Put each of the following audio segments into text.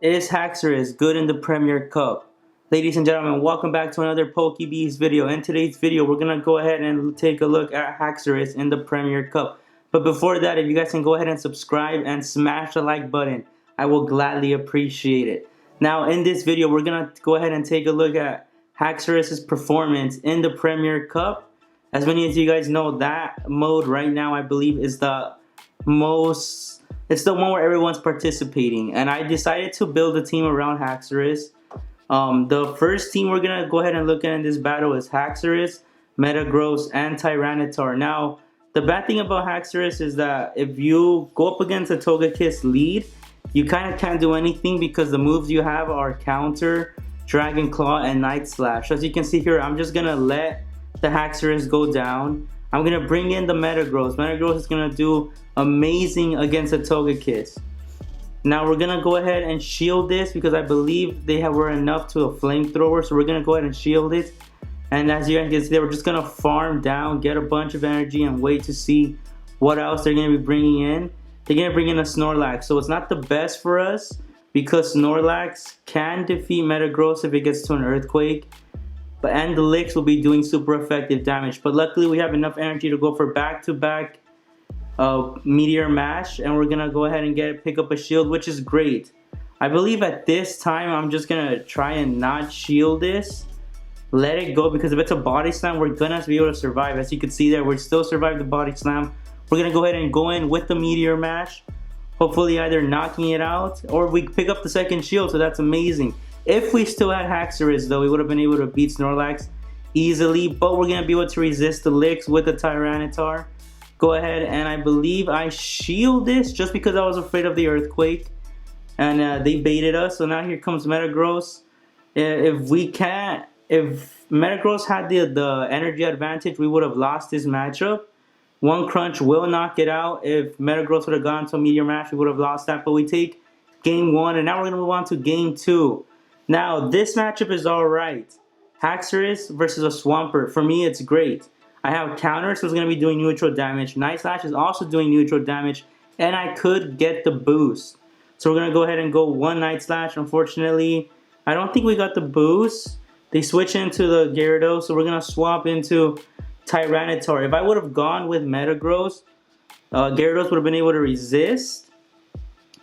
It is Haxorus, good in the Premier Cup. Ladies and gentlemen, welcome back to another PokeBees video. In today's video, we're going to go ahead and take a look at Haxorus in the Premier Cup. But before that, if you guys can go ahead and subscribe and smash the like button, I will gladly appreciate it. Now, in this video, we're going to go ahead and take a look at Haxorus' performance in the Premier Cup. As many as you guys know, that mode right now, I believe, is the most... It's the one where everyone's participating, and I decided to build a team around Haxorus. The first team we're going to go ahead and look at in this battle is Haxorus, Metagross, and Tyranitar. Now, the bad thing about Haxorus is that if you go up against a Togekiss lead, you kind of can't do anything because the moves you have are Counter, Dragon Claw, and Night Slash. As you can see here, I'm just going to let the Haxorus go down. I'm going to bring in the Metagross. Metagross is going to do amazing against a Togekiss. Now we're going to go ahead and shield this because I believe they were enough to a flamethrower. So we're going to go ahead and shield it. And as you guys can see, we're just going to farm down, get a bunch of energy, and wait to see what else they're going to be bringing in. They're going to bring in a Snorlax. So it's not the best for us because Snorlax can defeat Metagross if it gets to an Earthquake. And the licks will be doing super effective damage. But luckily we have enough energy to go for back-to-back Meteor Mash. And we're going to go ahead and pick up a shield, which is great. I believe at this time I'm just going to try and not shield this. Let it go, because if it's a Body Slam, we're going to be able to survive. As you can see there, we still survive the Body Slam. We're going to go ahead and go in with the Meteor Mash. Hopefully either knocking it out or we pick up the second shield, so that's amazing. If we still had Haxorus, though, we would have been able to beat Snorlax easily. But we're going to be able to resist the licks with the Tyranitar. Go ahead, and I believe I shield this just because I was afraid of the Earthquake. And they baited us. So now here comes Metagross. If Metagross had the energy advantage, we would have lost this matchup. One Crunch will knock it out. If Metagross would have gone to a Meteor Mash, we would have lost that. But we take Game 1, and now we're going to move on to Game 2. Now, this matchup is alright. Haxorus versus a Swampert. For me, it's great. I have Counter, so it's going to be doing neutral damage. Night Slash is also doing neutral damage. And I could get the boost. So we're going to go ahead and go one Night Slash. Unfortunately, I don't think we got the boost. They switch into the Gyarados, so we're going to swap into Tyranitar. If I would have gone with Metagross, Gyarados would have been able to resist.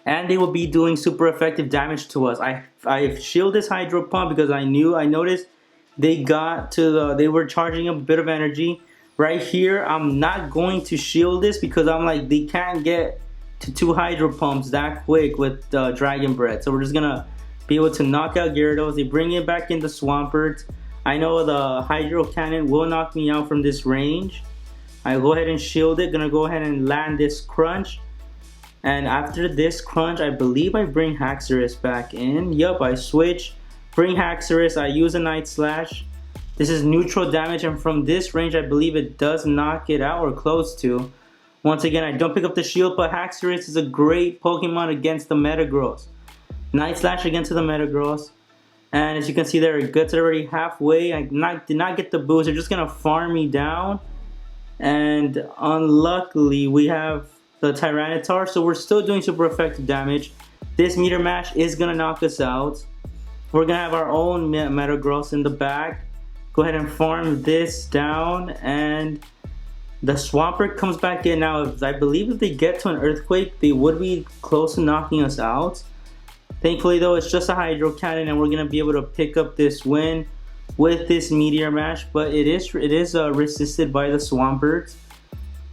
And they will be doing super effective damage to us. I shielded this Hydro Pump because I noticed they were charging a bit of energy. Right here, I'm not going to shield this because I'm like, they can't get to 2 Hydro Pumps that quick with Dragon Breath. So we're just gonna be able to knock out Gyarados. They bring it back into Swampert. I know the Hydro Cannon will knock me out from this range. I go ahead and shield it. Gonna go ahead and land this Crunch. And after this Crunch, I believe I bring Haxorus back in. Yup, I switch. Bring Haxorus. I use a Night Slash. This is neutral damage, and from this range, I believe it does knock it out or close to. Once again, I don't pick up the shield, but Haxorus is a great Pokemon against the Metagross. Night Slash against the Metagross. And as you can see there, it gets already halfway. I did not get the boost. They're just going to farm me down. And unluckily, we have the Tyranitar, so we're still doing super effective damage. This Meteor Mash is going to knock us out. We're going to have our own Metagross in the back. Go ahead and farm this down, and the Swampert comes back in. Now, I believe if they get to an Earthquake, they would be close to knocking us out. Thankfully, though, it's just a Hydro Cannon, and we're going to be able to pick up this win with this Meteor Mash. But it is resisted by the Swampert.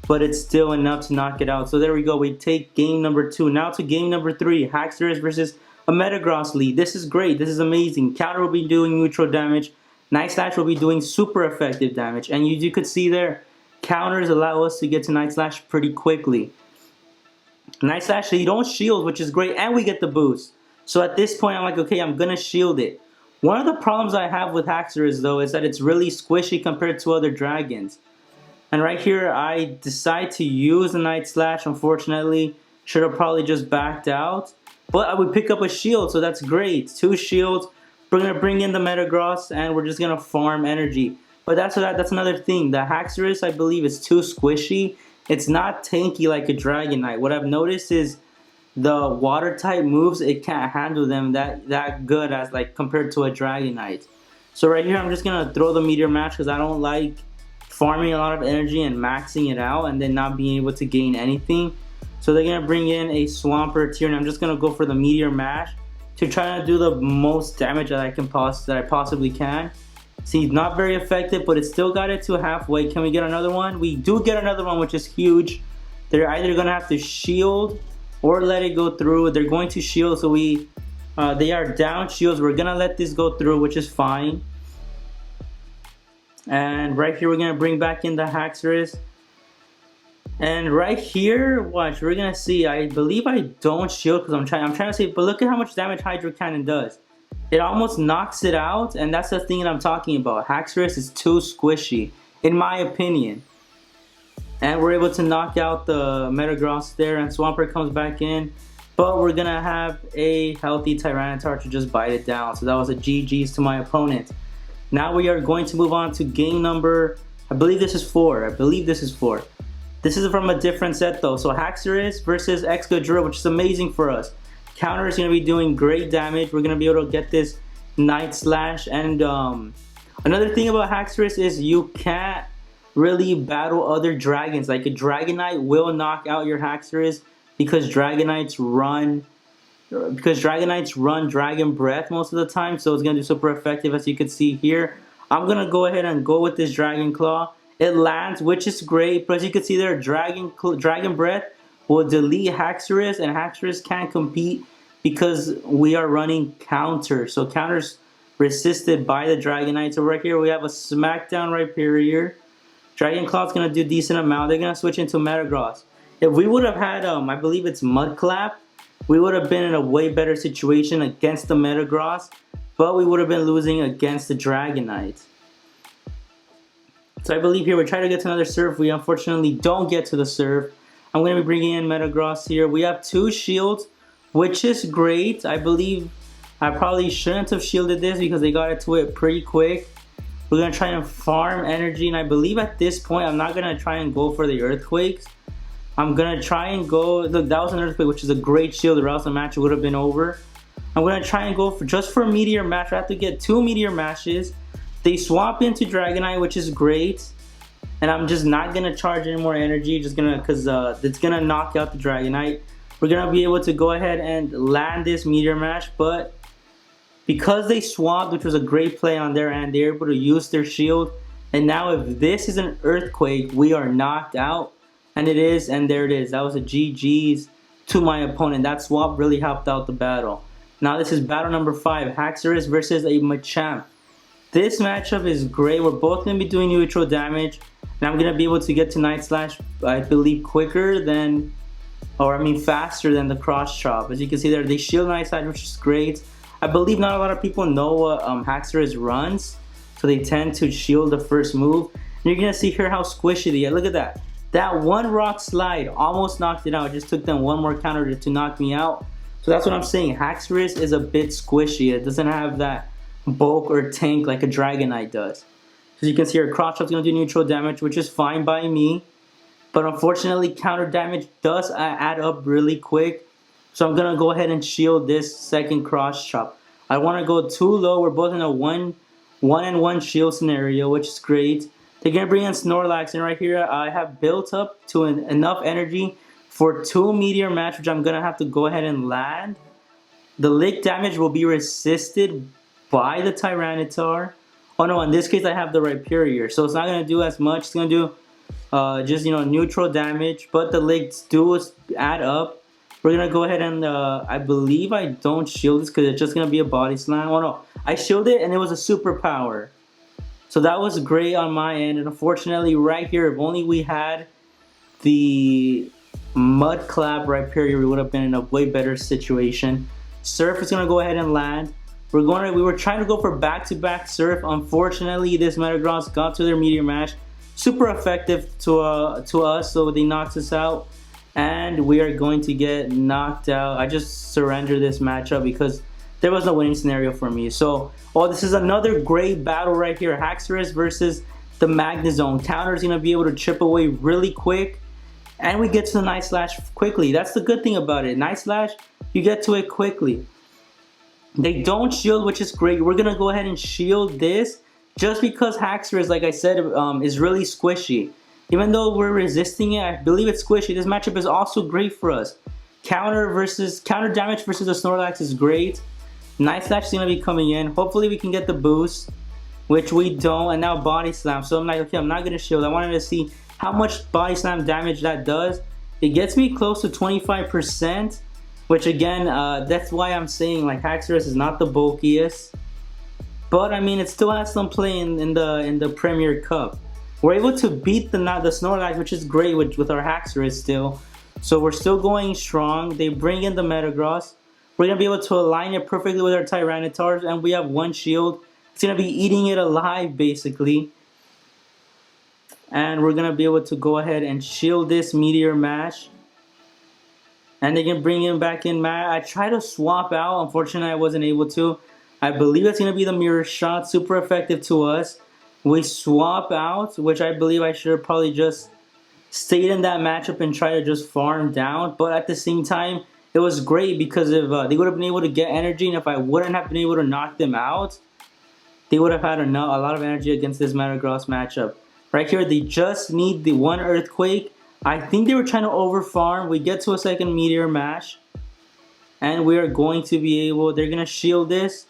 But it's still enough to knock it out. So there we go. We take game number 2. Now to game number 3. Haxorus versus a Metagross lead. This is great. This is amazing. Counter will be doing neutral damage. Night Slash will be doing super effective damage. And you could see there, counters allow us to get to Night Slash pretty quickly. Night Slash, you don't shield, which is great. And we get the boost. So at this point, I'm like, okay, I'm going to shield it. One of the problems I have with Haxorus, though, is that it's really squishy compared to other dragons. And right here, I decide to use the Night Slash. Unfortunately, should have probably just backed out. But I would pick up a shield, so that's great. 2 shields. We're going to bring in the Metagross, and we're just going to farm energy. But that's another thing. The Haxorus, I believe, is too squishy. It's not tanky like a Dragonite. What I've noticed is the water type moves, it can't handle them that good as like compared to a Dragonite. So right here I'm just gonna throw the Meteor Mash because I don't like farming a lot of energy and maxing it out and then not being able to gain anything. So they're gonna bring in a Swampert here, and I'm just gonna go for the Meteor Mash to try to do the most damage that I possibly can. See, not very effective, but it still got it to halfway. Can we get another one? We do get another one, which is huge. They're either gonna have to shield or let it go through. They're going to shield, so they are down shields. We're gonna let this go through, which is fine. And right here, we're gonna bring back in the Haxorus. And right here, watch, we're gonna see. I believe I don't shield because I'm trying to say, but look at how much damage Hydro Cannon does. It almost knocks it out, and that's the thing that I'm talking about. Haxorus is too squishy, in my opinion. And we're able to knock out the Metagross there, and Swampert comes back in. But we're gonna have a healthy Tyranitar to just bite it down. So that was a GG's to my opponent. Now we are going to move on to game number, I believe this is 4. This is from a different set though. So Haxorus versus Excadrill, which is amazing for us. Counter is going to be doing great damage. We're going to be able to get this Night Slash. And another thing about Haxorus is you can't really battle other dragons. Like a Dragonite will knock out your Haxorus because Dragonites run Dragon Breath most of the time. So it's going to be super effective, as you can see here. I'm going to go ahead and go with this Dragon Claw. It lands, which is great. But as you can see there, Dragon Breath will delete Haxorus, and Haxorus can't compete because we are running counter. So counter's resisted by the Dragonite. So right here we have a Smackdown Rhyperior. Dragon Claw's gonna do a decent amount. They're gonna switch into Metagross. If we would have had I believe it's Mudclap, we would have been in a way better situation against the Metagross, but we would have been losing against the Dragonite. So I believe here we try to get to another Surf. We unfortunately don't get to the Surf. I'm going to be bringing in Metagross here. We have 2 shields, which is great. I believe I probably shouldn't have shielded this because they got to it pretty quick. We're going to try and farm energy, and I believe at this point I'm not going to try and go for the Earthquakes. I'm going to try and go, look, that was an Earthquake, which is a great shield, or else the match would have been over. I'm going to try and go for just for Meteor Mash. I have to get 2 Meteor Mashes. They swap into Dragonite, which is great. And I'm just not gonna charge any more energy, just gonna, cause it's gonna knock out the Dragonite. We're gonna be able to go ahead and land this Meteor Mash, but because they swapped, which was a great play on their end, they're able to use their shield. And now if this is an Earthquake, we are knocked out. And it is, and there it is. That was a GG's to my opponent. That swap really helped out the battle. Now this is battle number 5, Haxorus versus a Machamp. This matchup is great. We're both gonna be doing neutral damage. And I'm going to be able to get to Night Slash, I believe, quicker than, faster than the Cross Chop. As you can see there, they shield Night Slash, which is great. I believe not a lot of people know what Haxorus runs, so they tend to shield the first move. And you're going to see here how squishy they get. Look at that. That one Rock Slide almost knocked it out. It just took them one more counter to knock me out. So that's what I'm saying. Haxorus is a bit squishy. It doesn't have that bulk or tank like a Dragonite does. As you can see here, Cross Chop's going to do neutral damage, which is fine by me. But unfortunately, counter damage does add up really quick. So I'm going to go ahead and shield this second Cross Chop. I want to go too low. We're both in a 1-and-1 shield scenario, which is great. They're going to bring in Snorlax. And right here, I have built up to enough energy for 2 Meteor Mash, which I'm going to have to go ahead and land. The lick damage will be resisted by the Tyranitar. Oh no, in this case I have the Rhyperior, so it's not going to do as much. It's going to do just, neutral damage, but the licks do add up. We're going to go ahead and, I believe I don't shield this because it's just going to be a Body Slam. Oh no, I shielded it and it was a superpower. So that was great on my end, and unfortunately right here, if only we had the Mudclap Rhyperior, we would have been in a way better situation. Surf is going to go ahead and land. We were trying to go for back-to-back Surf. Unfortunately, this Metagross got to their Meteor Mash. Super effective to us, so they knocked us out. And we are going to get knocked out. I just surrender this matchup because there was no winning scenario for me. So, this is another great battle right here. Haxorus versus the Magnezone. Counter is going to be able to chip away really quick. And we get to the Night Slash quickly. That's the good thing about it. Night Slash, you get to it quickly. They don't shield, which is great. We're going to go ahead and shield this just because Haxorus, like I said, is really squishy. Even though we're resisting it, I believe it's squishy. This matchup is also great for us. Counter damage versus the Snorlax is great. Night Slash is going to be coming in. Hopefully we can get the boost, which we don't. And now Body Slam. So I'm like, okay, I'm not going to shield. I wanted to see how much Body Slam damage that does. It gets me close to 25%. Which again, that's why I'm saying like Haxorus is not the bulkiest, but I mean it still has some play in the Premier Cup. We're able to beat the Snorlax, which is great with our Haxorus still. So we're still going strong. They bring in the Metagross. We're gonna be able to align it perfectly with our Tyranitar, and we have one shield. It's gonna be eating it alive basically, and we're gonna be able to go ahead and shield this Meteor Mash. And they can bring him back in. I tried to swap out. Unfortunately, I wasn't able to. I believe it's going to be the Mirror Shot. Super effective to us. We swap out, which I believe I should have probably just stayed in that matchup and try to just farm down. But at the same time, it was great because if they would have been able to get energy. And if I wouldn't have been able to knock them out, they would have had a lot of energy against this Metagross matchup. Right here, they just need the one Earthquake. I think they were trying to overfarm. We get to a second Meteor Mash. And we are going to be able, they're going to shield this.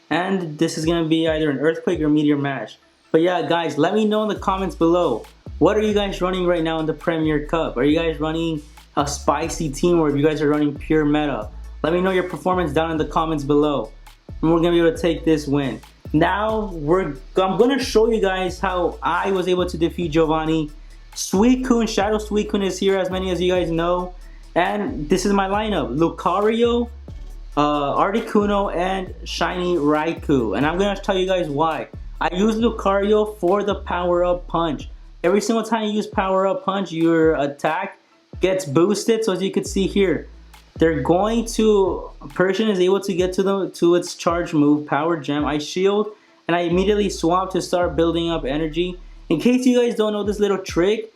And this is going to be either an Earthquake or Meteor Mash. But yeah, guys, let me know in the comments below. What are you guys running right now in the Premier Cup? Are you guys running a spicy team or if you guys are running pure meta? Let me know your performance down in the comments below. And we're going to be able to take this win. Now, I'm going to show you guys how I was able to defeat Giovanni. Suicune, Shadow Suicune is here, as many as you guys know. And this is my lineup. Lucario, Articuno, and Shiny Raikou. And I'm going to tell you guys why. I use Lucario for the Power Up Punch. Every single time you use Power Up Punch, your attack gets boosted. So as you can see here, they're going to... Persian is able to get to its charge move, Power Gem. I shield, and I immediately swap to start building up energy. In case you guys don't know this little trick,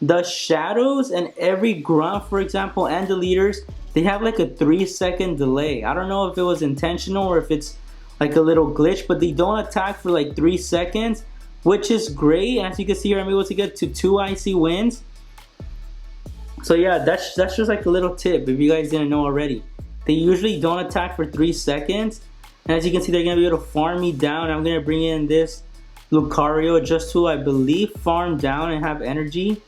the shadows and every grunt, for example, and the leaders, they have like a 3-second delay. I don't know if it was intentional or if it's like a little glitch, but they don't attack for like 3 seconds, which is great. And as you can see here, I'm able to get to 2 icy wins. So yeah, that's just like a little tip if you guys didn't know already. They usually don't attack for 3 seconds. And as you can see, they're going to be able to farm me down. I'm going to bring in this Lucario just to, I believe, farm down and have energy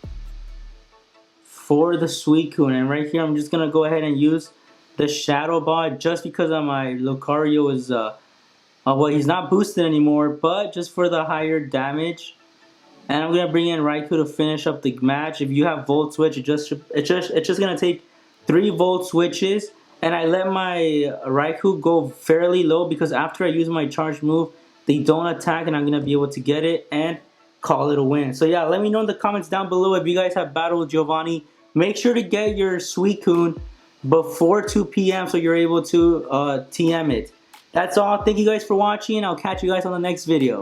for the Suicune. And right here, I'm just going to go ahead and use the Shadow Ball just because my Lucario is, well, he's not boosted anymore, but just for the higher damage. And I'm going to bring in Raikou to finish up the match. If you have Volt Switch, it's just going to take 3 Volt Switches. And I let my Raikou go fairly low because after I use my charge move, they don't attack and I'm going to be able to get it and call it a win. So yeah, let me know in the comments down below if you guys have battled with Giovanni. Make sure to get your Suicune before 2 p.m. so you're able to TM it. That's all. Thank you guys for watching. I'll catch you guys on the next video.